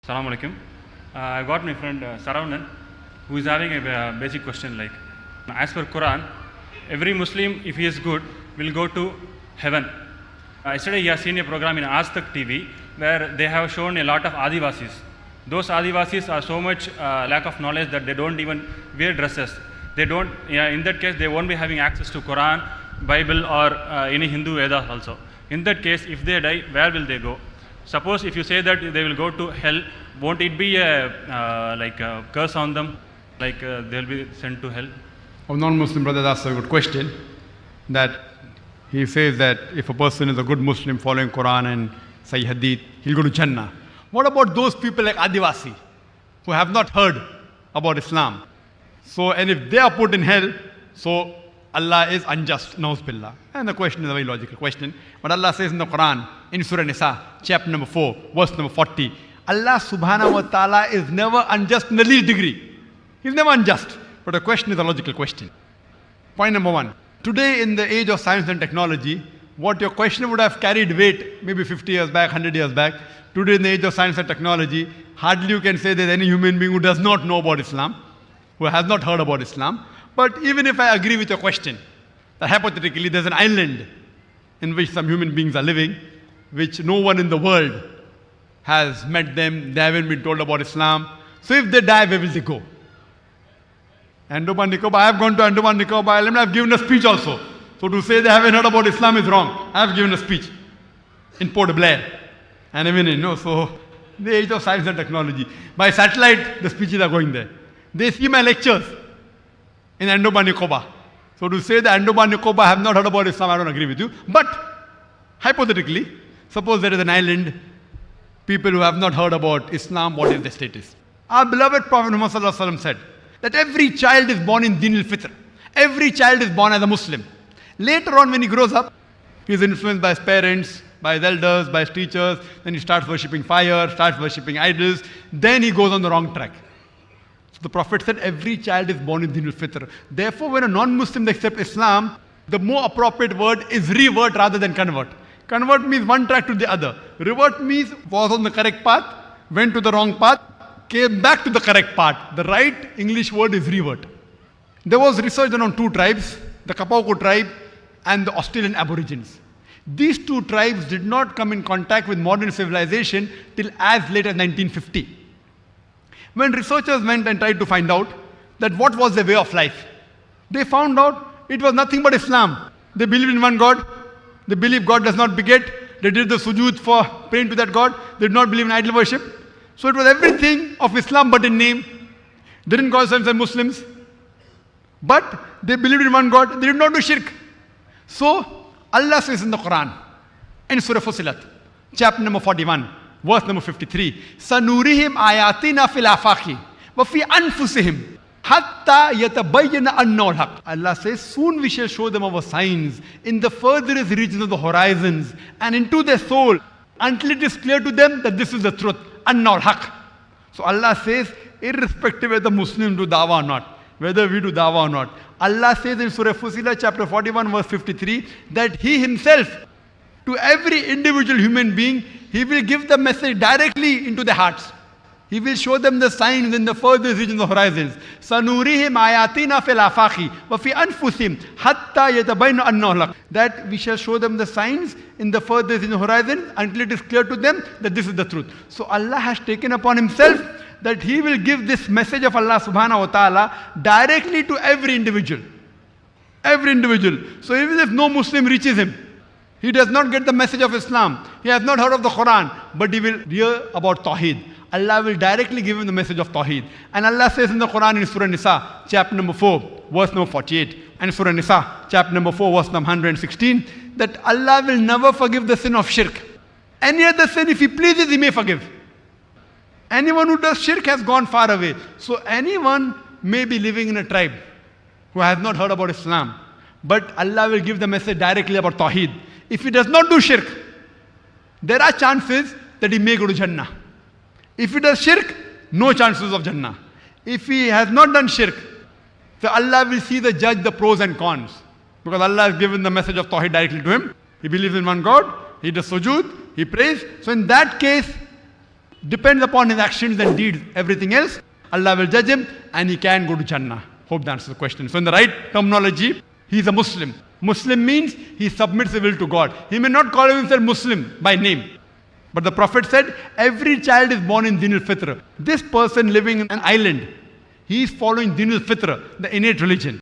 Assalamu alaikum. I got my friend Saravanan, who is having a basic question like, as per Quran, every Muslim, if he is good, will go to heaven. Yesterday he has seen a program in Aaj Tak TV where they have shown a lot of Adivasis. Those Adivasis are so much lack of knowledge that they don't even wear dresses. They don't, in that case, they won't be having access to Quran, Bible or any Hindu Vedas also. In that case, if they die, where will they go? Suppose if you say that they will go to hell, won't it be a curse on them, like they will be sent to hell? A non-Muslim brother asked a good question, that he says that if a person is a good Muslim following Quran and Sahih Hadith, he'll go to Jannah. What about those people like Adivasi who have not heard about Islam? So, and if they are put in hell, so Allah is unjust, na'uz billah. And the question is a very logical question. But Allah says in the Quran, in Surah Nisa, chapter number 4, verse number 40, Allah subhanahu wa ta'ala is never unjust in the least degree. He's never unjust. But the question is a logical question. Point number one. Today in the age of science and technology, what your question would have carried weight maybe 50 years back, 100 years back, today in the age of science and technology, hardly you can say there's any human being who does not know about Islam, who has not heard about Islam. But even if I agree with your question, that hypothetically there's an island in which some human beings are living, which no one in the world has met them, they haven't been told about Islam. So if they die, where will they go? Andaman Nicobar, I have gone to Andaman Nicobar Island, I have given a speech also. So to say they haven't heard about Islam is wrong. I have given a speech in Port Blair. And even, so the age of science and technology. By satellite, the speeches are going there. They see my lectures in Andaman Nicobar. So to say that Andaman Nicobar have not heard about Islam, I don't agree with you. But hypothetically, suppose there is an island, people who have not heard about Islam, what is their status? Our beloved Prophet Muhammad Sallallahu Alaihi Wasallam said that every child is born in Din al-Fitr. Every child is born as a Muslim. Later on when he grows up, he is influenced by his parents, by his elders, by his teachers, then he starts worshipping fire, starts worshipping idols, then he goes on the wrong track. So the Prophet said every child is born in Din al-Fitr. Therefore, when a non-Muslim accepts Islam, the more appropriate word is revert rather than convert. Convert means one track to the other. Revert means was on the correct path, went to the wrong path, came back to the correct path. The right English word is revert. There was research done on two tribes, the Kapauko tribe and the Australian Aborigines. These two tribes did not come in contact with modern civilization till as late as 1950. When researchers went and tried to find out that what was their way of life, they found out it was nothing but Islam. They believed in one God. They believed God does not beget. They did the sujood for praying to that God. They did not believe in idol worship. So it was everything of Islam but in name. They didn't call themselves Muslims. But they believed in one God. They did not do shirk. So Allah says in the Quran, in Surah Fussilat, chapter number 41, verse number 53, Sanurihim ayatina fil afaqi wa fi anfusihim hatta yatabayyana annal haq. Allah says, soon we shall show them our signs in the furthest regions of the horizons and into their soul until it is clear to them that this is the truth. Annal haq. So Allah says, irrespective whether Muslims do dawah or not, whether we do dawah or not, Allah says in Surah Fussilat chapter 41 verse 53 that He Himself, to every individual human being, He will give the message directly into their hearts. He will show them the signs in the furthest regions of the horizons. Sanurihim ayatina fil afaqi wa fi anfusihim hatta yatabayyana annahu haq. That we shall show them the signs in the furthest in the horizon until it is clear to them that this is the truth. So Allah has taken upon Himself that He will give this message of Allah subhanahu wa ta'ala directly to every individual. Every individual. So even if no Muslim reaches him, he does not get the message of Islam, he has not heard of the Quran, but he will hear about Tawheed. Allah will directly give him the message of Tawheed. And Allah says in the Quran in Surah Nisa, chapter number 4, verse number 48, and Surah Nisa, chapter number 4, verse number 116, that Allah will never forgive the sin of shirk. Any other sin, if He pleases, He may forgive. Anyone who does shirk has gone far away. So anyone may be living in a tribe who has not heard about Islam, but Allah will give the message directly about Tawheed. If he does not do shirk, there are chances that he may go to Jannah. If he does shirk, no chances of Jannah. If he has not done shirk, so Allah will see the judge the pros and cons. Because Allah has given the message of Tawheed directly to him. He believes in one God, he does sujood, he prays. So in that case, Depends upon his actions and deeds. Everything else, Allah will judge him and he can go to Jannah. Hope that answers the question. So in the right terminology, he is a Muslim. Muslim means he submits his will to God. He may not call himself Muslim by name. But the Prophet said, every child is born in Din al-Fitr. This person living in an island, he is following Din al-Fitr, the innate religion.